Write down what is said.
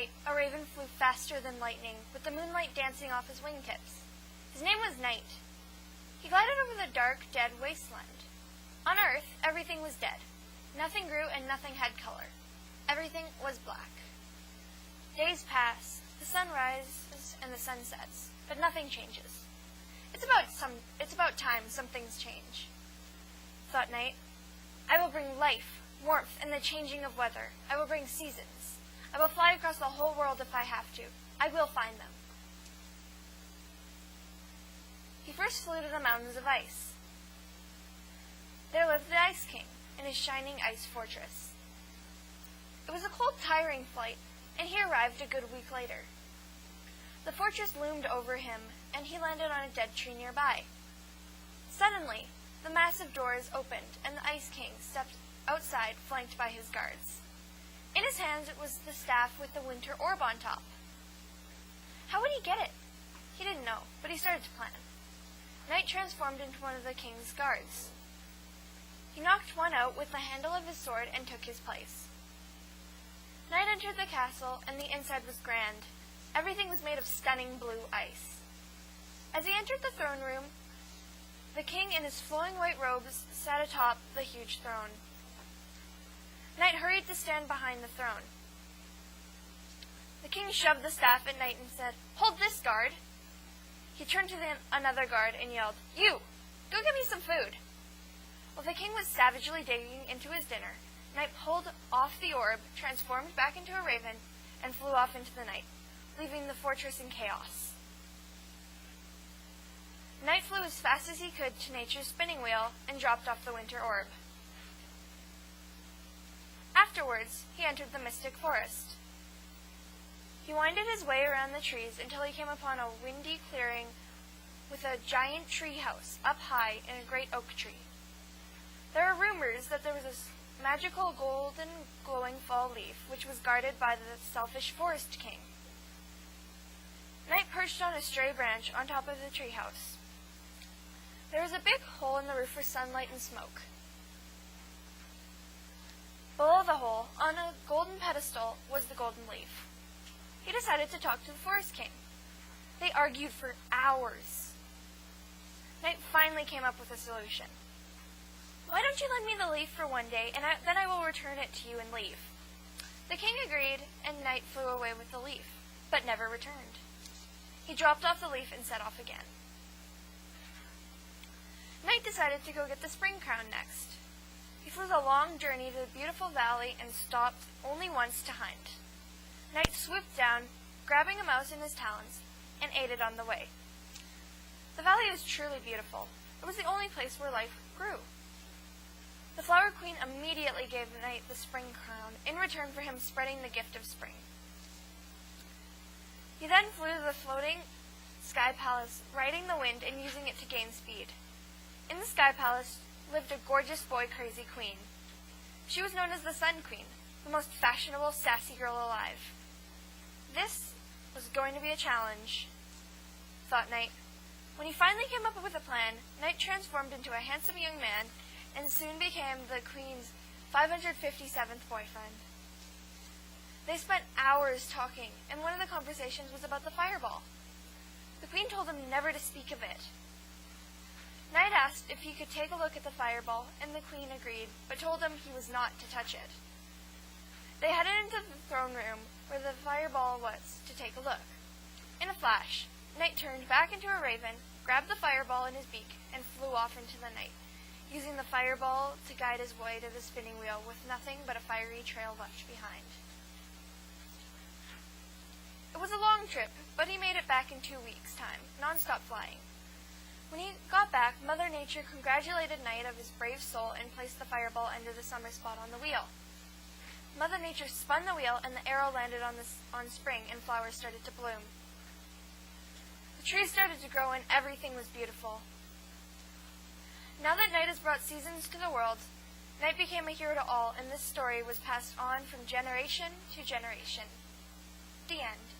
night, a raven flew faster than lightning, with the moonlight dancing off his wingtips. His name was Night. He glided over the dark, dead wasteland. On Earth, everything was dead. Nothing grew and nothing had color. Everything was black. Days pass, the sun rises and the sun sets, but nothing changes. It's about time some things change, thought Night. I will bring life, warmth, and the changing of weather. I will bring seasons. I will fly across the whole world if I have to. I will find them. He first flew to the mountains of ice. There lived the Ice King in his shining ice fortress. It was a cold, tiring flight, and he arrived a good week later. The fortress loomed over him, and he landed on a dead tree nearby. Suddenly, the massive doors opened, and the Ice King stepped outside, flanked by his guards. In his hands was the staff with the winter orb on top. How would he get it? He didn't know, but he started to plan. Night transformed into one of the king's guards. He knocked one out with the handle of his sword and took his place. Night entered the castle, and the inside was grand. Everything was made of stunning blue ice. As he entered the throne room, the king in his flowing white robes sat atop the huge throne. Night hurried to stand behind the throne. The king shoved the staff at Night and said, "Hold this, guard." He turned to another guard and yelled, "You, go get me some food." While the king was savagely digging into his dinner, Night pulled off the orb, transformed back into a raven, and flew off into the night, leaving the fortress in chaos. Night flew as fast as he could to nature's spinning wheel and dropped off the winter orb. Afterwards, he entered the mystic forest. He winded his way around the trees until he came upon a windy clearing with a giant tree house up high in a great oak tree. There are rumors that there was a magical golden glowing fall leaf which was guarded by the selfish forest king. Night perched on a stray branch on top of the tree house. There was a big hole in the roof for sunlight and smoke. Below the hole, on a golden pedestal, was the golden leaf. He decided to talk to the forest king. They argued for hours. Night finally came up with a solution. "Why don't you lend me the leaf for one day, and then I will return it to you and leave?" The king agreed, and Night flew away with the leaf, but never returned. He dropped off the leaf and set off again. Night decided to go get the spring crown next. He flew the long journey to the beautiful valley and stopped only once to hunt. Night swooped down, grabbing a mouse in his talons, and ate it on the way. The valley was truly beautiful. It was the only place where life grew. The Flower Queen immediately gave Night the spring crown in return for him spreading the gift of spring. He then flew to the floating Sky Palace, riding the wind and using it to gain speed. In the Sky Palace lived a gorgeous boy-crazy queen. She was known as the Sun Queen, the most fashionable, sassy girl alive. This was going to be a challenge, thought Night. When he finally came up with a plan, Night transformed into a handsome young man and soon became the Queen's 557th boyfriend. They spent hours talking, and one of the conversations was about the fireball. The Queen told him never to speak of it. Night asked if he could take a look at the fireball, and the Queen agreed, but told him he was not to touch it. They headed into the throne room where the fireball was to take a look. In a flash, Night turned back into a raven, grabbed the fireball in his beak, and flew off into the night, using the fireball to guide his way to the spinning wheel with nothing but a fiery trail left behind. It was a long trip, but he made it back in 2 weeks' time, non-stop flying. When he got back, Mother Nature congratulated Night of his brave soul and placed the fireball under the summer spot on the wheel. Mother Nature spun the wheel, and the arrow landed on spring, and flowers started to bloom. The trees started to grow, and everything was beautiful. Now that Night has brought seasons to the world, Night became a hero to all, and this story was passed on from generation to generation. The end.